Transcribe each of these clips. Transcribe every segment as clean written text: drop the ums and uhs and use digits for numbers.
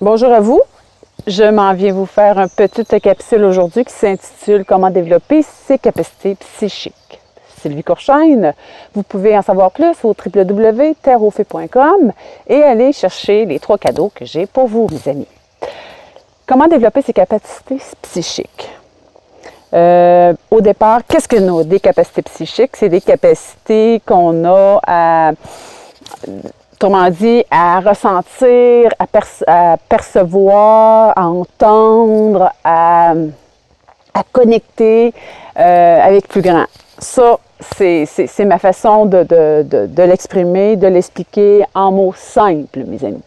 Bonjour à vous. Je m'en viens vous faire une petite capsule aujourd'hui qui s'intitule « Comment développer ses capacités psychiques ». Sylvie Courchaine, vous pouvez en savoir plus au www.terreaufait.com et aller chercher les 3 cadeaux que j'ai pour vous, mes amis. Comment développer ses capacités psychiques? Au départ, qu'est-ce que des capacités psychiques? C'est des capacités qu'on a à... Autrement dit, à ressentir, à percevoir, à entendre, à connecter avec plus grand. Ça, c'est ma façon de l'exprimer, de l'expliquer en mots simples, mes amis.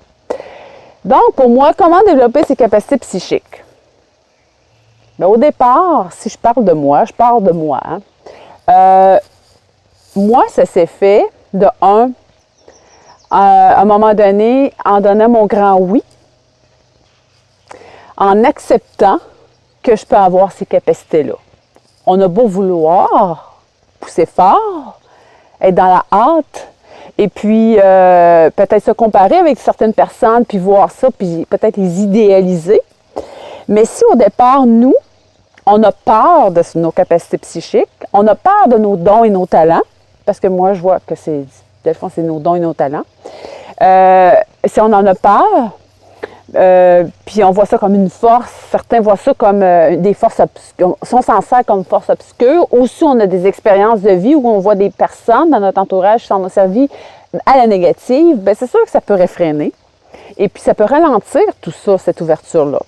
Donc, pour moi, comment développer ses capacités psychiques? Bien, au départ, si je parle de moi, je parle de moi. Moi, ça s'est fait de à un moment donné, en donnant mon grand oui, en acceptant que je peux avoir ces capacités-là. On a beau vouloir pousser fort, être dans la hâte, et puis peut-être se comparer avec certaines personnes, puis voir ça, puis peut-être les idéaliser. Mais si au départ, nous, on a peur de nos capacités psychiques, on a peur de nos dons et nos talents, parce que moi, je vois que c'est nos dons et nos talents. Si on en a peur, puis on voit ça comme une force, certains voient ça comme des forces obscures, si on s'en sert comme force obscure, ou si on a des expériences de vie où on voit des personnes dans notre entourage qui s'en ont servi à la négative, bien c'est sûr que ça peut réfréner. Et puis ça peut ralentir tout ça, cette ouverture-là.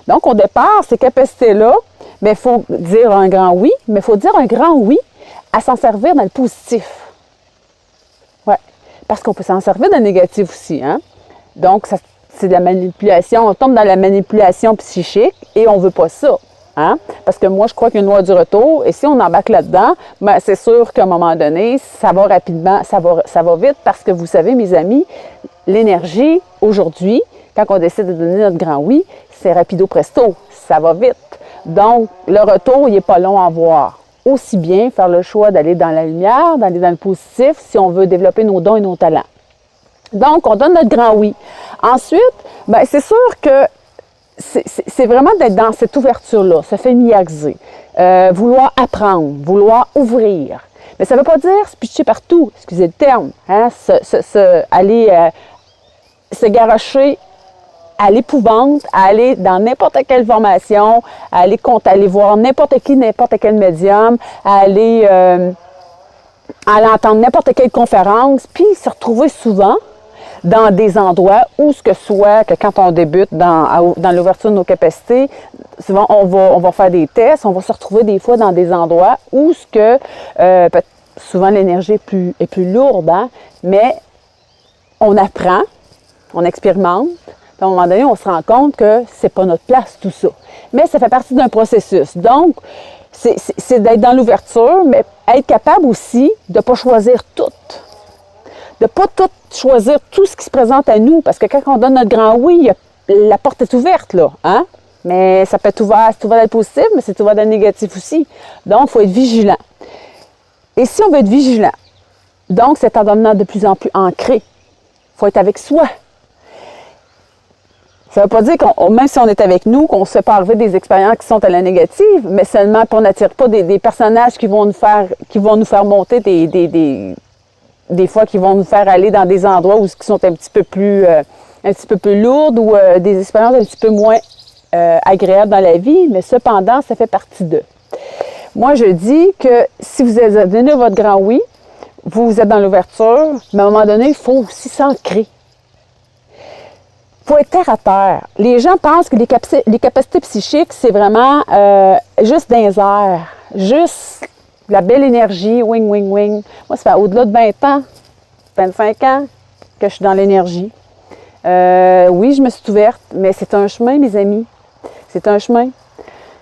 Donc au départ, ces capacités-là, bien, il faut dire un grand oui, mais il faut dire un grand oui à s'en servir dans le positif. Parce qu'on peut s'en servir de négatif aussi. Hein? Donc, c'est de la manipulation. On tombe dans la manipulation psychique et on ne veut pas ça. Hein? Parce que moi, je crois qu'il y a une loi du retour. Et si on embarque là-dedans, ben, c'est sûr qu'à un moment donné, ça va rapidement, ça va vite. Parce que vous savez, mes amis, l'énergie, aujourd'hui, quand on décide de donner notre grand oui, c'est rapido presto. Ça va vite. Donc, le retour, il n'est pas long à voir. Aussi bien faire le choix d'aller dans la lumière, d'aller dans le positif, si on veut développer nos dons et nos talents. Donc, on donne notre grand oui. Ensuite, bien, c'est sûr que c'est vraiment d'être dans cette ouverture-là, se familiariser, vouloir apprendre, vouloir ouvrir. Mais ça ne veut pas dire se pitcher partout, excusez le terme, hein, aller se garrocher à l'épouvante, à aller dans n'importe quelle formation, à aller voir n'importe qui, n'importe quel médium, à aller entendre n'importe quelle conférence, puis se retrouver souvent dans des endroits où ce que soit que quand on débute dans l'ouverture de nos capacités, souvent on va faire des tests, on va se retrouver des fois dans des endroits où ce que souvent l'énergie est plus lourde, hein, mais on apprend, on expérimente. À un moment donné, on se rend compte que c'est pas notre place, tout ça. Mais ça fait partie d'un processus. Donc, c'est d'être dans l'ouverture, mais être capable aussi de ne pas choisir tout. De ne pas tout choisir tout ce qui se présente à nous. Parce que quand on donne notre grand oui, la porte est ouverte, là. Hein? Mais ça peut être ouvert, c'est ouvert dans le positif, mais c'est ouvert dans le négatif aussi. Donc, il faut être vigilant. Et si on veut être vigilant, donc c'est en devenant de plus en plus ancré. Il faut être avec soi. Ça ne veut pas dire même si on est avec nous, qu'on ne se fait pas enlever des expériences qui sont à la négative, mais seulement qu'on n'attire pas des personnages qui vont nous faire monter des fois qui vont nous faire aller dans des endroits qui sont un petit peu plus lourdes ou des expériences un petit peu moins agréables dans la vie, mais cependant, ça fait partie d'eux. Moi, je dis que si vous avez donné votre grand oui, vous êtes dans l'ouverture, mais à un moment donné, il faut aussi s'ancrer. Il faut être terre à terre. Les gens pensent que les capacités psychiques, c'est vraiment juste dans les airs, juste la belle énergie, wing, wing, wing. Moi, ça fait au-delà de 20 ans, 25 ans que je suis dans l'énergie. Oui, je me suis ouverte, mais c'est un chemin, mes amis. C'est un chemin.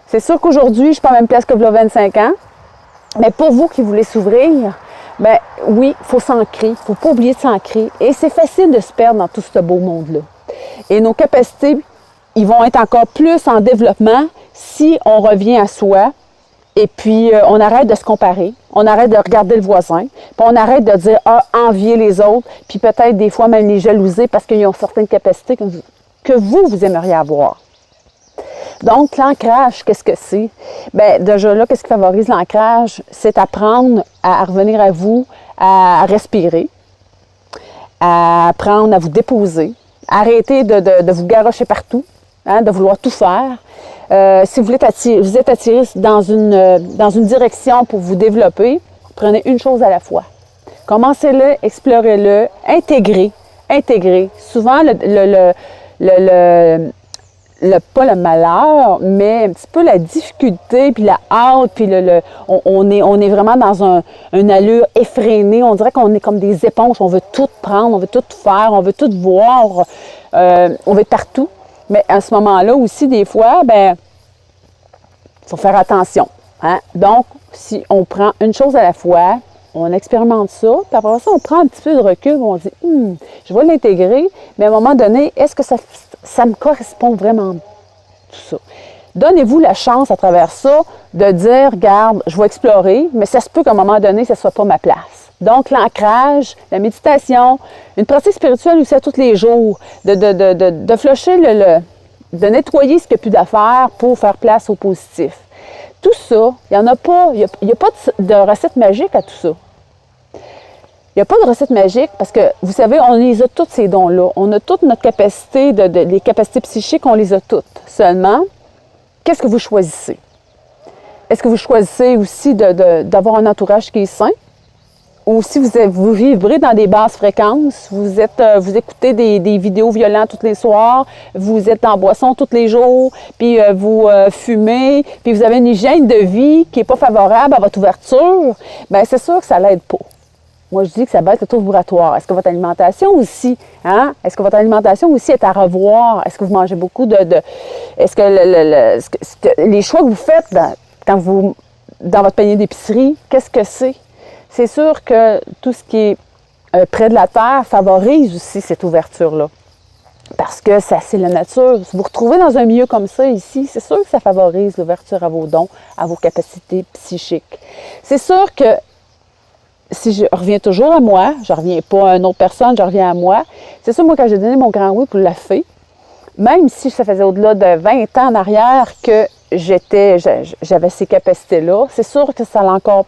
C'est sûr qu'aujourd'hui, je ne suis pas à la même place que il y a 25 ans, mais pour vous qui voulez s'ouvrir, bien oui, il faut s'ancrer. Il ne faut pas oublier de s'ancrer. Et c'est facile de se perdre dans tout ce beau monde-là. Et nos capacités, ils vont être encore plus en développement si on revient à soi et puis on arrête de se comparer, on arrête de regarder le voisin, puis on arrête de dire « Ah, envier les autres », puis peut-être des fois même les jalouser parce qu'ils ont certaines capacités que que vous aimeriez avoir. Donc, l'ancrage, qu'est-ce que c'est? Bien, déjà là, qu'est-ce qui favorise l'ancrage? C'est apprendre à revenir à vous, à respirer, à apprendre à vous déposer, arrêter de vous garrocher partout, hein, de vouloir tout faire. Si vous êtes attiré dans une direction pour vous développer, prenez une chose à la fois. Commencez-le, explorez-le, intégrez. Souvent, pas le malheur, mais un petit peu la difficulté, puis la hâte, puis on est vraiment dans une allure effrénée. On dirait qu'on est comme des éponges. On veut tout prendre, on veut tout faire, on veut tout voir, on veut être partout. Mais à ce moment-là aussi, des fois, ben, il faut faire attention. Hein? Donc, si on prend une chose à la fois, on expérimente ça, puis après ça, on prend un petit peu de recul, on dit, je vais l'intégrer, mais à un moment donné, est-ce que ça me correspond vraiment, tout ça? Donnez-vous la chance à travers ça de dire, regarde, je vais explorer, mais ça se peut qu'à un moment donné, ça ne soit pas ma place. Donc, l'ancrage, la méditation, une pratique spirituelle aussi à tous les jours, de flusher, de nettoyer ce qu'il n'y a plus d'affaires pour faire place au positif. Tout ça, il n'y en a pas, il n'y a pas de recette magique à tout ça. Il n'y a pas de recette magique parce que, vous savez, on les a tous ces dons-là. On a toute notre capacité, les capacités psychiques, on les a toutes. Seulement, qu'est-ce que vous choisissez? Est-ce que vous choisissez aussi d'avoir un entourage qui est sain? Ou si vous vibrez dans des basses fréquences, vous écoutez des vidéos violentes tous les soirs, vous êtes en boisson tous les jours, puis vous fumez, puis vous avez une hygiène de vie qui n'est pas favorable à votre ouverture, bien c'est sûr que ça l'aide pas. Moi, je dis que ça baisse le taux vibratoire. Est-ce que votre alimentation aussi, hein? Est-ce que votre alimentation aussi est à revoir? Est-ce que vous mangez beaucoup est-ce que les choix que vous faites dans votre panier d'épicerie, qu'est-ce que c'est? C'est sûr que tout ce qui est près de la terre favorise aussi cette ouverture-là. Parce que c'est la nature. Si vous vous retrouvez dans un milieu comme ça ici, c'est sûr que ça favorise l'ouverture à vos dons, à vos capacités psychiques. C'est sûr que si je reviens toujours à moi, je ne reviens pas à une autre personne, je reviens à moi. C'est sûr, moi, quand j'ai donné mon grand oui pour la fée, même si ça faisait au-delà de 20 ans en arrière que j'avais ces capacités-là, c'est sûr que ça l'a encore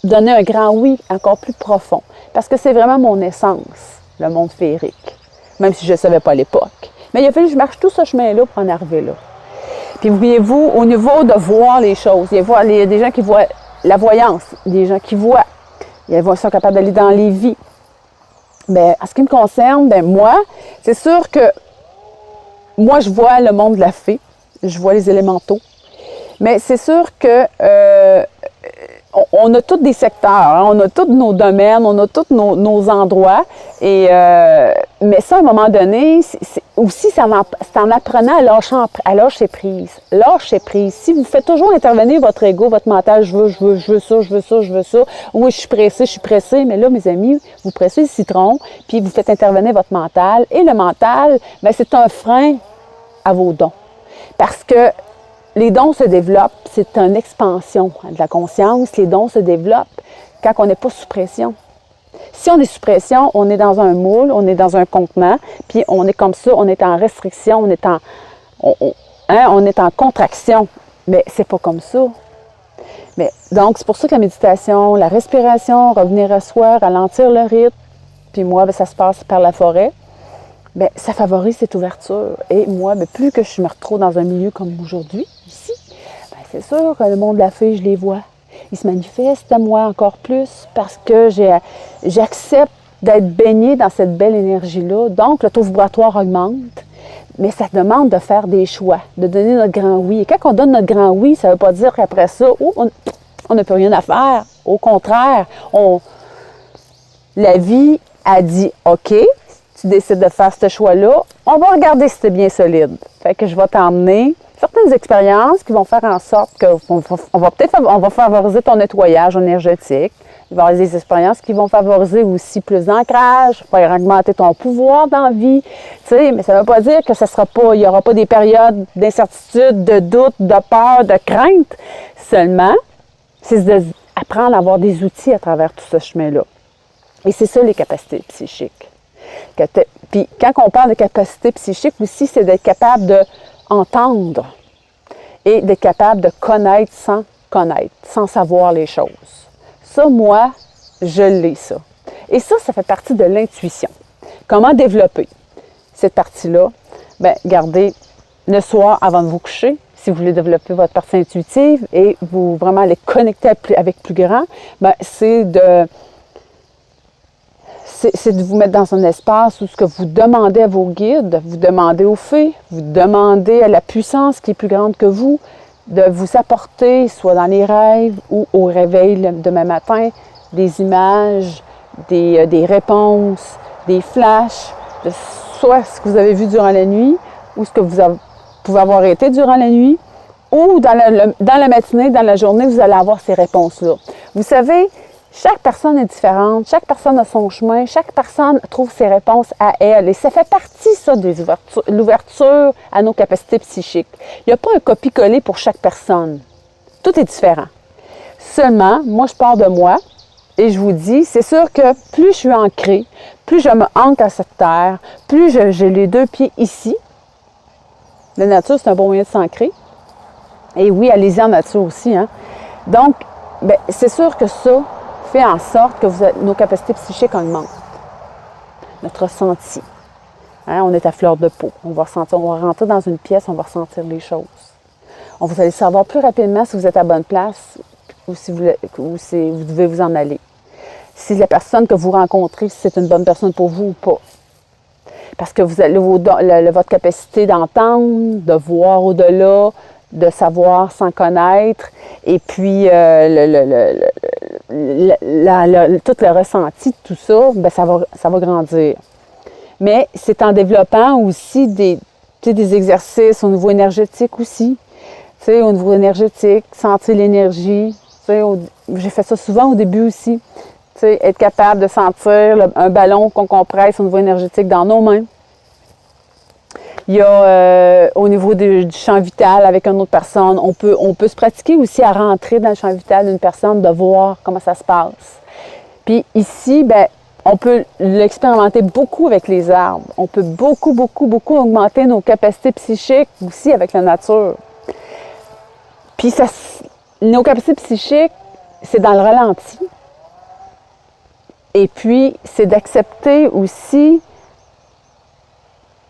donné un grand oui encore plus profond. Parce que c'est vraiment mon essence, le monde féerique. Même si je ne savais pas à l'époque. Mais il a fallu que je marche tout ce chemin-là pour en arriver là. Puis voyez-vous, au niveau de voir les choses, il y a des gens qui voient la voyance, des gens qui voient. Ils sont capables d'aller dans les vies. Bien, en ce qui me concerne, bien, moi, c'est sûr que moi, je vois le monde de la fée. Je vois les élémentaux. Mais c'est sûr que on a tous des secteurs, hein, on a tous nos domaines, on a tous nos endroits. Mais ça, à un moment donné, c'est en apprenant à lâcher prise. Lâcher prise. Si vous faites toujours intervenir votre ego, votre mental, je veux ça. Oui, je suis pressé. Mais là, mes amis, vous pressez le citron, puis vous faites intervenir votre mental. Et le mental, bien, c'est un frein à vos dons. Parce que les dons se développent, c'est une expansion de la conscience. Les dons se développent quand on n'est pas sous pression. Si on est sous pression, on est dans un moule, on est dans un contenant, puis on est comme ça, on est en restriction, on est en contraction. Mais c'est pas comme ça. Mais, donc, c'est pour ça que la méditation, la respiration, revenir à soi, ralentir le rythme, puis moi, bien, ça se passe par la forêt. Bien, ça favorise cette ouverture. Et moi, bien, plus que je me retrouve dans un milieu comme aujourd'hui, ici, bien, c'est sûr que le monde de la fée, je les vois. Ils se manifestent à moi encore plus parce que j'accepte d'être baignée dans cette belle énergie-là. Donc, le taux vibratoire augmente. Mais ça demande de faire des choix, de donner notre grand oui. Et quand on donne notre grand oui, ça ne veut pas dire qu'après ça, on n'a plus rien à faire. Au contraire, la vie a dit « OK ». Tu décides de faire ce choix-là, on va regarder si c'est bien solide. Fait que je vais t'emmener certaines expériences qui vont faire en sorte qu'on va favoriser ton nettoyage énergétique. Il va y avoir des expériences qui vont favoriser aussi plus d'ancrage, faire augmenter ton pouvoir dans la vie. Tu sais, mais ça ne veut pas dire que il n'y aura pas des périodes d'incertitude, de doute, de peur, de crainte. Seulement, c'est d'apprendre à avoir des outils à travers tout ce chemin-là. Et c'est ça les capacités psychiques. Puis quand on parle de capacité psychique aussi, c'est d'être capable d'entendre et d'être capable de connaître, sans savoir les choses. Ça, moi, je l'ai, ça. Et ça fait partie de l'intuition. Comment développer cette partie-là? Bien, gardez le soir avant de vous coucher, si vous voulez développer votre partie intuitive et vous vraiment les connecter avec plus grand, bien, c'est de vous mettre dans un espace où ce que vous demandez à vos guides, vous demandez aux fées, vous demandez à la puissance qui est plus grande que vous, de vous apporter, soit dans les rêves ou au réveil le demain matin, des images, des réponses, des flashs, de soit ce que vous avez vu durant la nuit ou ce que vous pouvez avoir été durant la nuit, ou dans la matinée, dans la journée, vous allez avoir ces réponses-là. Vous savez, chaque personne est différente, chaque personne a son chemin, chaque personne trouve ses réponses à elle. Et ça fait partie, ça, de l'ouverture à nos capacités psychiques. Il n'y a pas un copier-coller pour chaque personne. Tout est différent. Seulement, moi, je pars de moi et je vous dis, c'est sûr que plus je suis ancrée, plus je me ancre à cette terre, plus j'ai les deux pieds ici. La nature, c'est un bon moyen de s'ancrer. Et oui, allez-y en nature aussi. Hein? Donc, bien, c'est sûr que ça fait en sorte que nos capacités psychiques augmentent. Notre ressenti. Hein? On est à fleur de peau. On va rentrer dans une pièce, on va ressentir les choses. Vous allez savoir plus rapidement si vous êtes à bonne place ou si vous devez vous en aller. Si la personne que vous rencontrez, si c'est une bonne personne pour vous ou pas. Parce que vous avez votre capacité d'entendre, de voir au-delà, de savoir sans connaître, et puis tout le ressenti de tout ça, bien, ça va grandir. Mais c'est en développant aussi des exercices au niveau énergétique aussi. Tu sais, au niveau énergétique, sentir l'énergie. Tu sais, j'ai fait ça souvent au début aussi. Tu sais, être capable de sentir un ballon qu'on compresse au niveau énergétique dans nos mains. Il y a au niveau du champ vital avec une autre personne, on peut se pratiquer aussi à rentrer dans le champ vital d'une personne, de voir comment ça se passe. Puis ici, bien, on peut l'expérimenter beaucoup avec les arbres. On peut beaucoup, beaucoup, beaucoup augmenter nos capacités psychiques aussi avec la nature. Puis nos capacités psychiques, c'est dans le ralenti. Et puis, c'est d'accepter aussi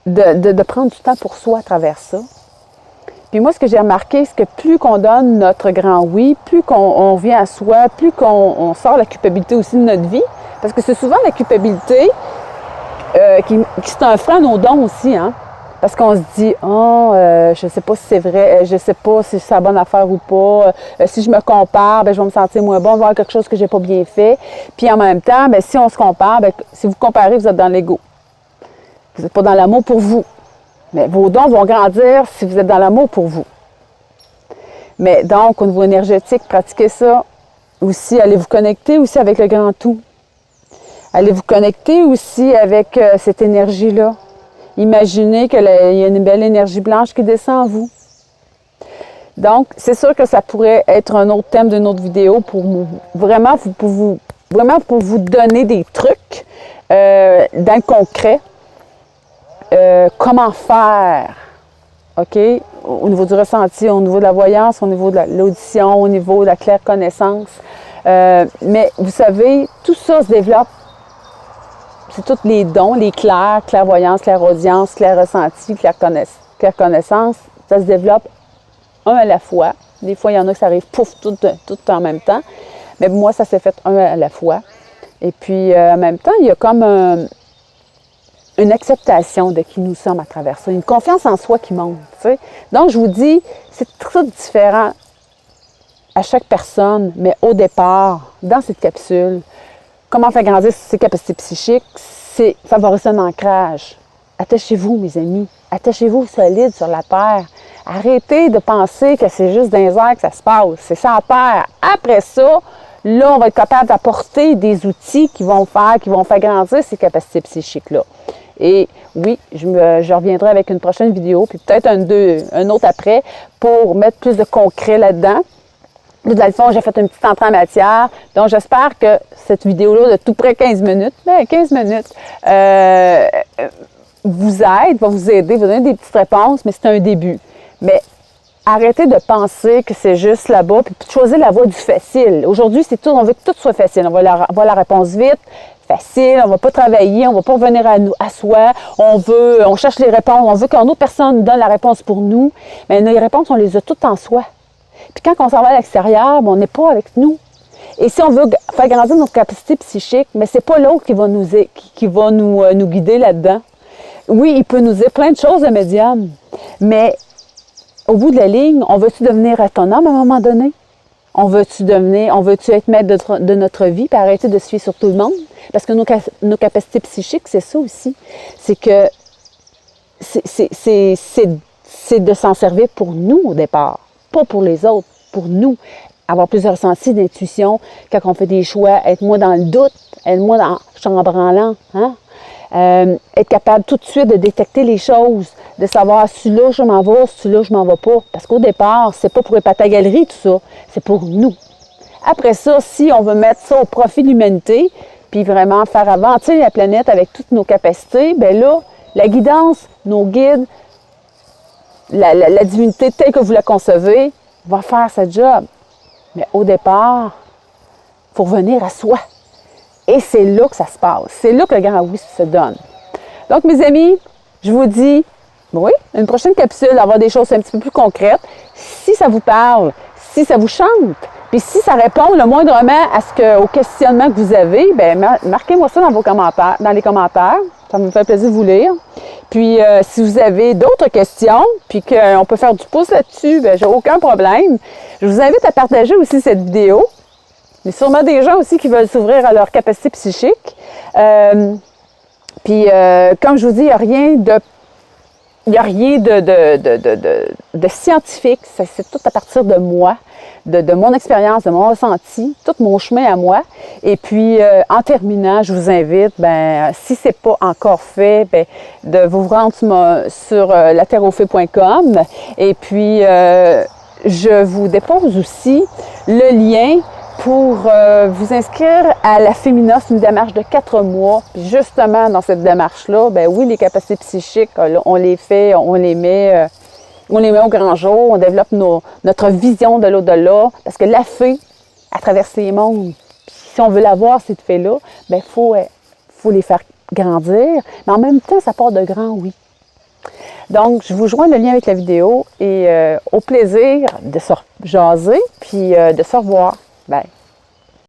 de prendre du temps pour soi à travers ça. Puis moi, ce que j'ai remarqué, c'est que plus qu'on donne notre grand oui, plus qu'on vient à soi, plus qu'on sort la culpabilité aussi de notre vie, parce que c'est souvent la culpabilité qui c'est un frein à nos dons aussi, hein? Parce qu'on se dit, je ne sais pas si c'est vrai, je ne sais pas si c'est la bonne affaire ou pas, si je me compare, bien, je vais me sentir moins bon, je vais voir quelque chose que je n'ai pas bien fait. Puis en même temps, bien, si on se compare, bien, si vous comparez, vous êtes dans l'ego. Vous n'êtes pas dans l'amour pour vous. Mais vos dons vont grandir si vous êtes dans l'amour pour vous. Mais donc, au niveau énergétique, pratiquez ça. Aussi, allez vous connecter aussi avec le grand tout. Allez vous connecter aussi avec cette énergie-là. Imaginez qu'il y a une belle énergie blanche qui descend en vous. Donc, c'est sûr que ça pourrait être un autre thème d'une autre vidéo pour vous donner des trucs dans le concret. Comment faire, OK? Au niveau du ressenti, au niveau de la voyance, au niveau de l'audition, au niveau de la claire connaissance. Mais vous savez, tout ça se développe. C'est tous les dons, les clairvoyance, clairaudience, clair ressenti, claire connaissance. Ça se développe un à la fois. Des fois, il y en a qui ça arrive pouf, tout en même temps. Mais moi, ça s'est fait un à la fois. Et puis, en même temps, il y a comme une acceptation de qui nous sommes à travers ça, une confiance en soi qui monte. T'sais. Donc, je vous dis, c'est tout différent à chaque personne, mais au départ, dans cette capsule, comment faire grandir ses capacités psychiques, c'est favoriser un ancrage. Attachez-vous, mes amis. Attachez-vous solide sur la terre. Arrêtez de penser que c'est juste dans les airs que ça se passe. C'est ça à terre. Après ça, là, on va être capable d'apporter des outils qui vont faire grandir ces capacités psychiques-là. Et oui, je reviendrai avec une prochaine vidéo, puis peut-être un autre après, pour mettre plus de concret là-dedans. Là, dans le fond, j'ai fait une petite entrée en matière. Donc, j'espère que cette vidéo-là de tout près 15 minutes, 15 minutes, vous aide, va vous aider, vous donner des petites réponses, mais c'est un début. Mais arrêtez de penser que c'est juste là-bas, puis de choisir la voie du facile. Aujourd'hui, c'est tout, on veut que tout soit facile. On veut la réponse vite, facile, on ne va pas travailler, on ne va pas revenir à soi, on cherche les réponses, on veut qu'une autre personne nous donne la réponse pour nous. Mais les réponses, on les a toutes en soi. Puis quand on s'en va à l'extérieur, on n'est pas avec nous. Et si on veut faire grandir notre capacité psychique, mais c'est pas l'autre qui va nous guider là-dedans. Oui, il peut nous dire plein de choses, le médium, mais au bout de la ligne, on veut-tu devenir autonome à un moment donné? On veut-tu être maître de notre vie et arrêter de se fier sur tout le monde? Parce que nos capacités psychiques, c'est ça aussi. C'est que c'est de s'en servir pour nous au départ, pas pour les autres, pour nous. Avoir plus de ressenti, d'intuition, quand on fait des choix, être moins dans le doute, être moins dans chambranlant, hein? Être capable tout de suite de détecter les choses, de savoir si là je m'en vais, si là je m'en vais pas. Parce qu'au départ, c'est pas pour épater la galerie tout ça, c'est pour nous. Après ça, si on veut mettre ça au profit de l'humanité, puis vraiment faire avancer la planète avec toutes nos capacités, bien là, la guidance, nos guides, la divinité telle que vous la concevez, va faire ce job. Mais au départ, il faut revenir à soi. Et c'est là que ça se passe. C'est là que le grand oui se donne. Donc, mes amis, je vous dis, oui, une prochaine capsule, avoir des choses un petit peu plus concrètes. Si ça vous parle, si ça vous chante, puis si ça répond le moindrement au questionnement que vous avez, bien, marquez-moi ça dans les commentaires. Ça me fait plaisir de vous lire. Puis, si vous avez d'autres questions, puis qu'on peut faire du pouce là-dessus, bien, j'ai aucun problème. Je vous invite à partager aussi cette vidéo. Il y a sûrement des gens aussi qui veulent s'ouvrir à leur capacité psychique. Puis, comme je vous dis, il n'y a rien de scientifique. C'est tout à partir de moi, de mon expérience, de mon ressenti, tout mon chemin à moi. Et puis, en terminant, je vous invite, si ce n'est pas encore fait, de vous rendre sur laterrefait.com. Et puis, je vous dépose aussi le lien pour vous inscrire à la Fémina. C'est une démarche de 4 mois. Puis justement, dans cette démarche-là, oui, les capacités psychiques, on les fait, on les met au grand jour, on développe notre vision de l'au-delà, parce que la fée, elle traverse les mondes. Puis si on veut l'avoir, cette fée-là, il faut les faire grandir, mais en même temps, ça part de grand oui. Donc, je vous joins le lien avec la vidéo et au plaisir de se jaser puis de se revoir. Bye.